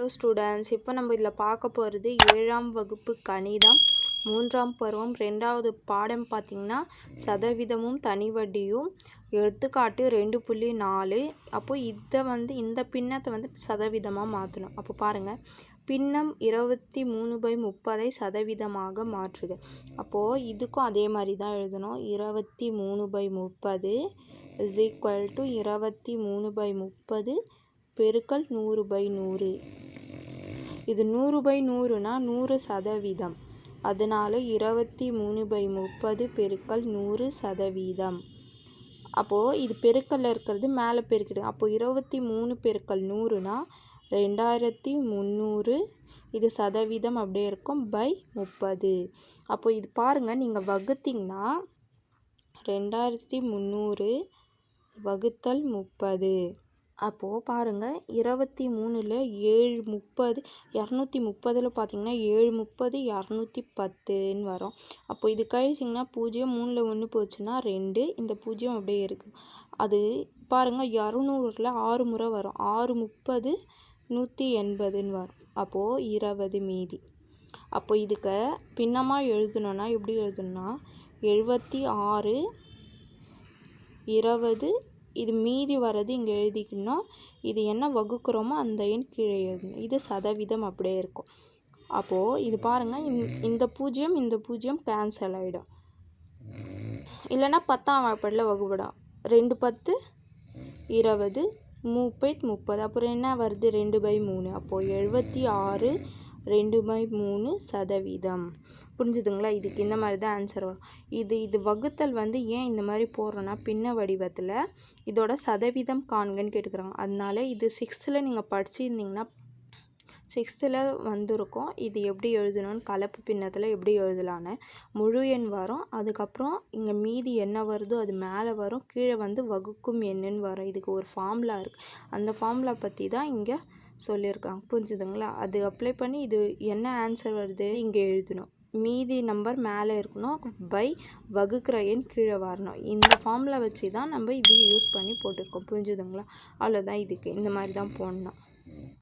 Hello students, இப்போ நம்ம இதில் பார்க்க போகிறது 7ஆம் வகுப்பு கணிதம் 3ஆம் பருவம் 2வது பாடம். பார்த்திங்கன்னா சதவீதமும் தனி வட்டியும். எடுத்துக்காட்டு 2.4. அப்போது இந்த பின்னத்தை சதவீதமாக மாற்றணும். அப்போ பாருங்கள், பின்னம் 23/30 சதவீதமாக மாற்றுது. அப்போது இதுக்கும் அதே மாதிரி தான் எழுதணும். 23/30 is equal to 23/30 பெருக்கல் 100/100. இது 100/100னா 100%. அதனால 23/30 பெருக்கல் 100%. அப்போது இது பெருக்கல்ல இருக்கிறது மேலே பெருக்கிடுங்க. அப்போது 23 பெருக்கல் 100னா 2300. இது சதவீதம் அப்படியே இருக்கும் பை 30. அப்போது இது பாருங்கள், நீங்கள் வகுத்திங்கன்னா 2300 வகுத்தல் 30. அப்போது பாருங்கள், 23ல் 730 230 பார்த்திங்கன்னா 730 210ன்னு வரும். அப்போ இது கழிச்சிங்கன்னா 0 3ல் 1 போச்சுன்னா 2. இந்த 0 அப்படியே இருக்குது. அது பாருங்கள், 200ல் 6 முறை வரும். 6 30 180ன்னு வரும். அப்போது 20 மீதி. அப்போ இதுக்கு பின்னமாக எழுதணுன்னா எப்படி எழுதணும்னா 76 20. இது மீதி வர்றது இங்கே எழுதிக்கணும். இது என்ன வகுக்கிறோமோ அந்த எண் கீழே எழுதணும். இது சதவீதம் அப்படியே இருக்கும். அப்போது இது பாருங்கள், இந்த 0 கேன்சல் ஆகிடும். இல்லைன்னா 10ஆம் வாய்ப்பாடில் வகுப்படும். 2 10 20 30. அப்புறம் என்ன வருது? 2/3. அப்போது 76 2/3 சதவீதம். புரிஞ்சுதுங்களா? இதுக்கு இந்த மாதிரி தான் ஆன்சர் வரும். இது வகுத்தல் ஏன் இந்த மாதிரி போடுறோன்னா, பின்ன வடிவத்தில் இதோட சதவீதம் காண்கன்னு கேட்டுக்கிறாங்க. அதனால இது 6th நீங்கள் படிச்சிருந்தீங்கன்னா 6th வந்திருக்கும். இது எப்படி எழுதணும்னு, கலப்பு பின்னத்தில் எப்படி எழுதலான்னு முழு எண் வரும். அதுக்கப்புறம் இங்கே மீதி என்ன வருதோ அது மேலே வரும். கீழே வகுக்கும் எண்ணுன்னு வரும். இதுக்கு ஒரு ஃபார்முலா இருக்குது. அந்த ஃபார்முலா பற்றி தான் இங்கே சொல்லியிருக்காங்க. புரிஞ்சுதுங்களா? அது அப்ளை பண்ணி இது என்ன ஆன்சர் வருது இங்கே எழுதணும். மீதி நம்பர் மேலே இருக்கணும், பை வகுக்கிற எண் கீழே வரணும். இந்த ஃபார்முலா வச்சு தான் நம்ம இது யூஸ் பண்ணி போட்டிருக்கோம். புரிஞ்சுதுங்களா? அவ்வளோதான். இதுக்கு இந்த மாதிரி தான் போடணும்.